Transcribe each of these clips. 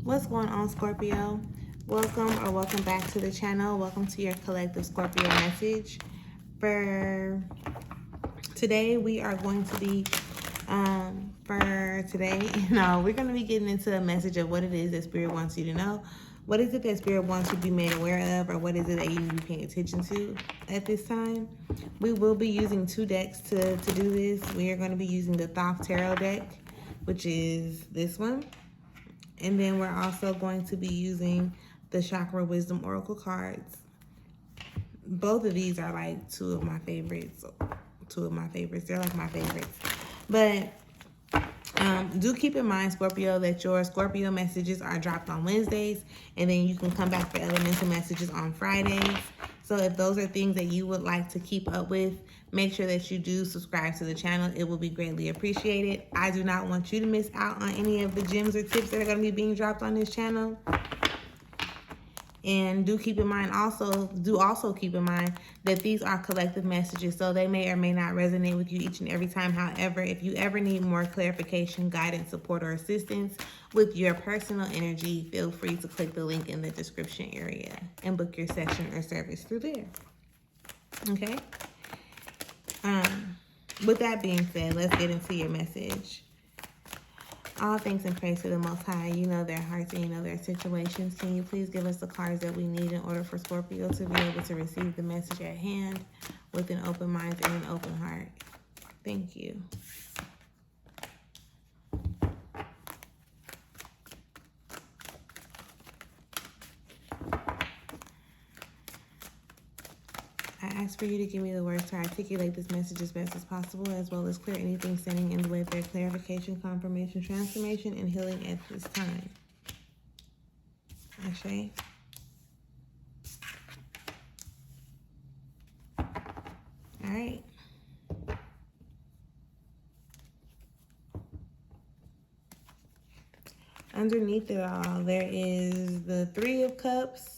What's going on, Scorpio? Welcome back to the channel. Welcome to your collective Scorpio message. For today, we are going to be we're going to be getting into a message of what it is that Spirit wants you to know. What is it that Spirit wants you to be made aware of, or what is it that you need to be paying attention to at this time? We will be using two decks to do this. We are going to be using the Thoth Tarot deck, which is this one. And then we're also going to be using the Chakra Wisdom Oracle cards. Both of these are like two of my favorites. They're like my favorites. But do keep in mind, Scorpio, that your Scorpio messages are dropped on Wednesdays. And then you can come back for elemental messages on Fridays. So if those are things that you would like to keep up with, make sure that you do subscribe to the channel. It will be greatly appreciated. I do not want you to miss out on any of the gems or tips that are going to be being dropped on this channel. And do keep in mind also keep in mind that these are collective messages, so they may or may not resonate with you each and every time. However, if you ever need more clarification, guidance, support, or assistance with your personal energy, feel free to click the link in the description area and book your session or service through there. Okay? With that being said, let's get into your message. All thanks and praise to the Most High. You know their hearts and you know their situations. Can you please give us the cards that we need in order for Scorpio to be able to receive the message at hand with an open mind and an open heart? Thank you. I ask for you to give me the words to articulate this message as best as possible, as well as clear anything standing in the way of their clarification, confirmation, transformation, and healing at this time. Ashe. All right. Underneath it all, there is the Three of Cups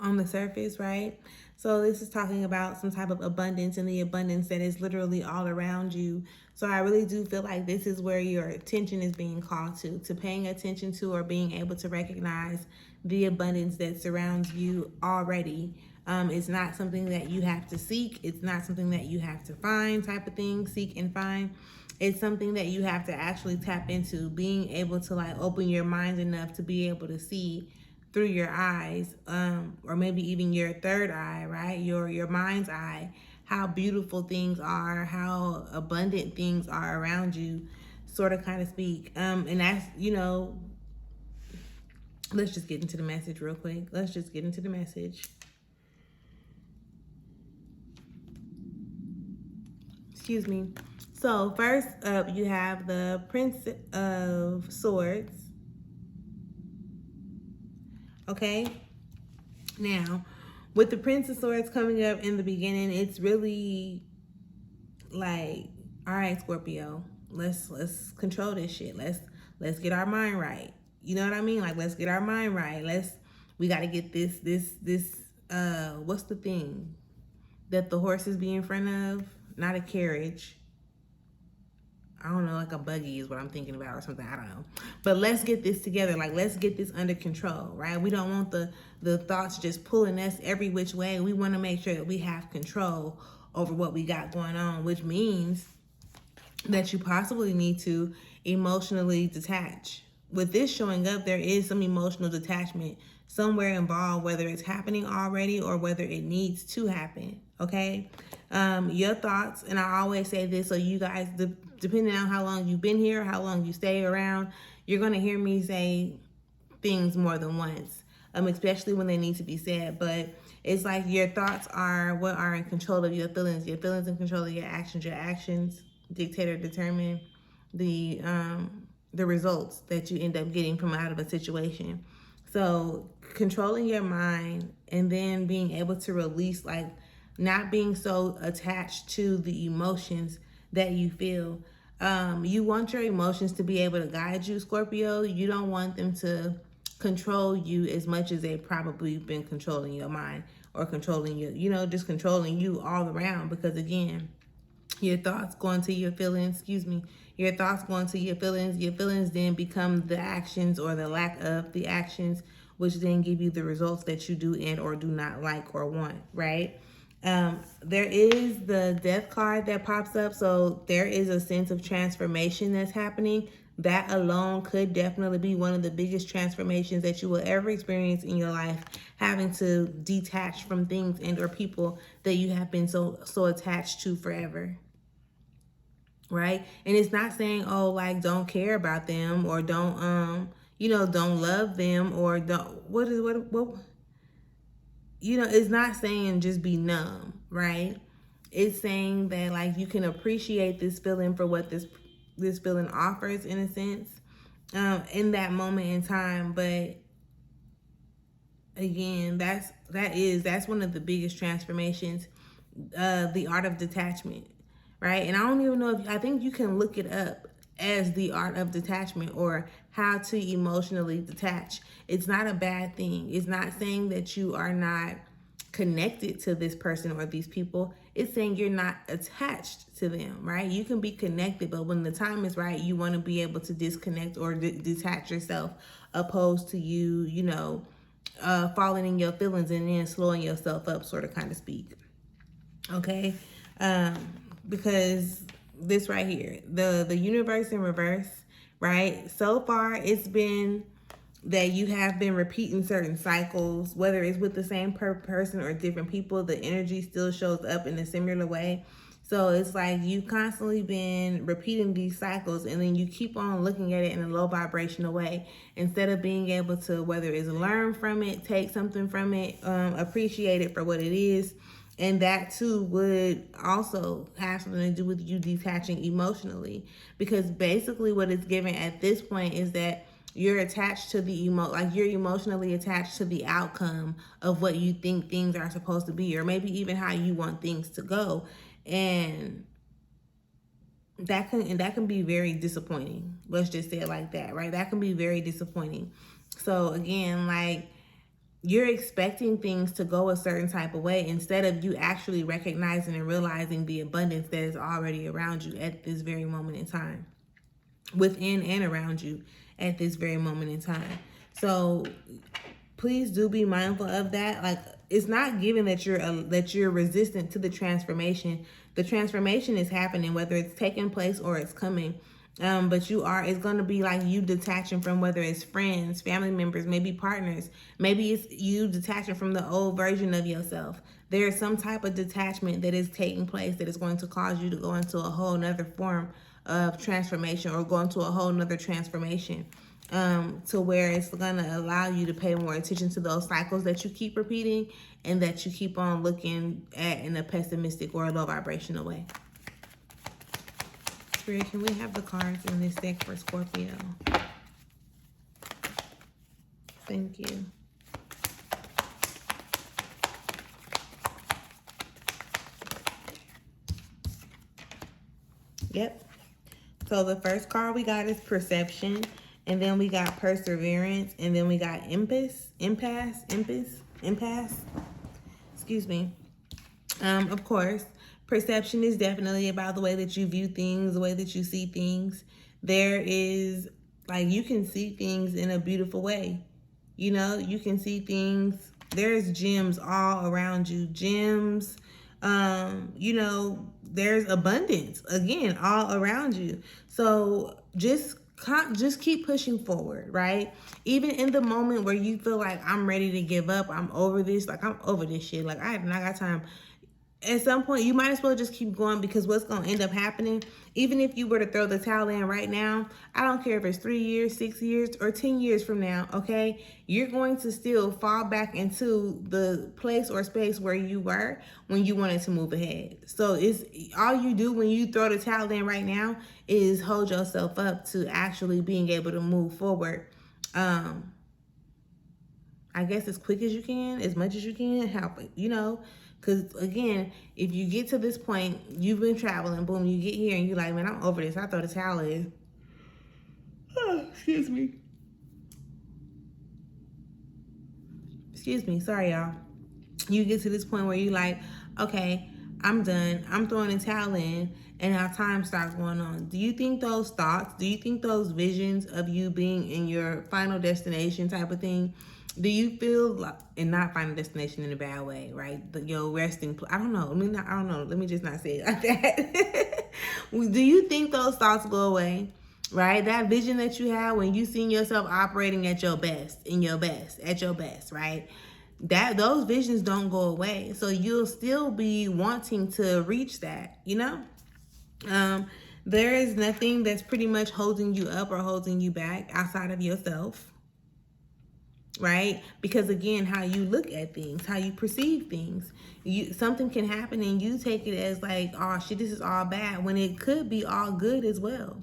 on the surface, right? So this is talking about some type of abundance, and the abundance that is literally all around you. So I really do feel like this is where your attention is being called to paying attention to, or being able to recognize the abundance that surrounds you already. It's not something that you have to seek. It's not something that you have to find type of thing, seek and find. It's something that you have to actually tap into, being able to like open your mind enough to be able to see through your eyes, or maybe even your third eye, right? Your mind's eye, how beautiful things are, how abundant things are around you, sort of kind of speak. And that's, you know, let's just get into the message real quick. Let's just get into the message. Excuse me. So first up, you have the Prince of Swords. Okay, now with the Prince of Swords coming up in the beginning, it's really like, all right, Scorpio, let's control this shit. Let's get our mind right. You know what I mean? Like, let's get our mind right. We got to get this what's the thing that the horses be in front of? Not a carriage. I don't know, like a buggy is what I'm thinking about or something. I don't know. But let's get this together. Like, let's get this under control, right? We don't want the thoughts just pulling us every which way. We want to make sure that we have control over what we got going on, which means that you possibly need to emotionally detach. With this showing up, there is some emotional detachment somewhere involved, whether it's happening already or whether it needs to happen, okay? Your thoughts, and I always say this, so you guys, depending on how long you've been here, how long you stay around, you're going to hear me say things more than once, especially when they need to be said. But it's like your thoughts are what are in control of your feelings in control of your actions dictate or determine the results that you end up getting from out of a situation. So controlling your mind and then being able to release, like not being so attached to the emotions that you feel. You want your emotions to be able to guide you, Scorpio. You don't want them to control you as much as they've probably been controlling your mind or controlling you, just controlling you all around. Because again, Your thoughts going to your feelings, excuse me, your thoughts going to your feelings then become the actions or the lack of the actions, which then give you the results that you do and or do not like or want, right? There is the death card that pops up, so there is a sense of transformation that's happening. That alone could definitely be one of the biggest transformations that you will ever experience in your life, having to detach from things and or people that you have been so attached to forever, right? And it's not saying, oh, like, don't care about them or don't don't love them or don't what it's not saying just be numb, right? It's saying that, like, you can appreciate this feeling for what this feeling offers, in a sense, in that moment in time. But again, that's one of the biggest transformations, the art of detachment, right? And I don't even know if I think you can look it up as the art of detachment or how to emotionally detach. It's not a bad thing. It's not saying that you are not connected to this person or these people. It's saying you're not attached to them, right? You can be connected, but when the time is right, you want to be able to disconnect or detach yourself, opposed to falling in your feelings and then slowing yourself up, sort of, kind of speak. Okay, um, because this right here, the universe in reverse, right? So far, it's been that you have been repeating certain cycles, whether it's with the same person or different people. The energy still shows up in a similar way. So it's like you've constantly been repeating these cycles, and then you keep on looking at it in a low vibrational way instead of being able to, whether it's learn from it, take something from it, appreciate it for what it is. And that too would also have something to do with you detaching emotionally, because basically what it's given at this point is that you're attached to the you're emotionally attached to the outcome of what you think things are supposed to be, or maybe even how you want things to go. And that can be very disappointing. Let's just say it like that, right? That can be very disappointing. So again, like, you're expecting things to go a certain type of way instead of you actually recognizing and realizing the abundance that is already around you at this very moment in time, within and around you at this very moment in time. So please do be mindful of that. Like, it's not given that you're resistant to the transformation. The transformation is happening, whether it's taking place or it's coming. But it's going to be like you detaching from, whether it's friends, family members, maybe partners. Maybe it's you detaching from the old version of yourself. There is some type of detachment that is taking place that is going to cause you to go into a whole nother form of transformation, or go into a whole nother transformation, to where it's going to allow you to pay more attention to those cycles that you keep repeating and that you keep on looking at in a pessimistic or a low vibrational way. Spirit, can we have the cards in this deck for Scorpio? Thank you. Yep. So the first card we got is perception, and then we got perseverance, and then we got impasse. Excuse me. Of course, perception is definitely about the way that you view things, the way that you see things. There is, like, you can see things in a beautiful way. You can see things. There's gems all around you. Gems. There's abundance, again, all around you. So just keep pushing forward, right? Even in the moment where you feel like, I'm ready to give up, I'm over this, like, I'm over this shit, like, I have not got time. At some point, you might as well just keep going, because what's going to end up happening, even if you were to throw the towel in right now, I don't care if it's 3 years, 6 years, or 10 years from now, okay? You're going to still fall back into the place or space where you were when you wanted to move ahead. So it's all you do when you throw the towel in right now is hold yourself up to actually being able to move forward. I guess as quick as you can, as much as you can, help it, because again, if you get to this point, you've been traveling, boom, you get here and you're like, man, I'm over this, I throw the towel in. Excuse me, sorry y'all. You get to this point where you like, okay, I'm done, I'm throwing the towel in, and how time starts going on. Do you think those thoughts, do you think those visions of you being in your final destination type of thing, do you feel like, and not final destination in a bad way, right? Your resting place. I don't know. I don't know. Let me just not say it like that. Do you think those thoughts go away? Right? That vision that you have when you seen yourself operating at your best, at your best, right? That those visions don't go away. So you'll still be wanting to reach that, you know? There is nothing that's pretty much holding you up or holding you back outside of yourself, right? Because again, how you look at things, how you perceive things, something can happen and you take it as like, oh shit, this is all bad, when it could be all good as well.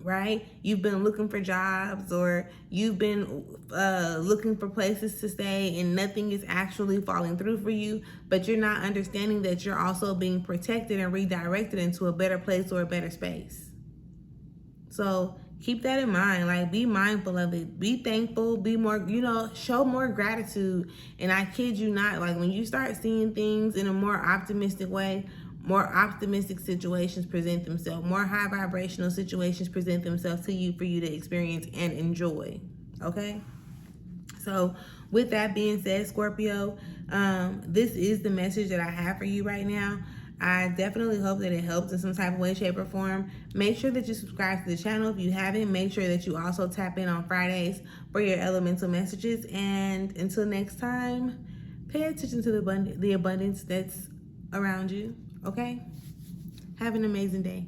Right? You've been looking for jobs, or you've been looking for places to stay, and nothing is actually falling through for you, but you're not understanding that you're also being protected and redirected into a better place or a better space. So keep that in mind. Like, be mindful of it. Be thankful. Be more, show more gratitude. And I kid you not, like, when you start seeing things in a more optimistic way, more optimistic situations present themselves. More high vibrational situations present themselves to you for you to experience and enjoy. Okay? So with that being said, Scorpio, this is the message that I have for you right now. I definitely hope that it helps in some type of way, shape, or form. Make sure that you subscribe to the channel if you haven't. Make sure that you also tap in on Fridays for your elemental messages. And until next time, pay attention to the abundance that's around you. Okay? Have an amazing day.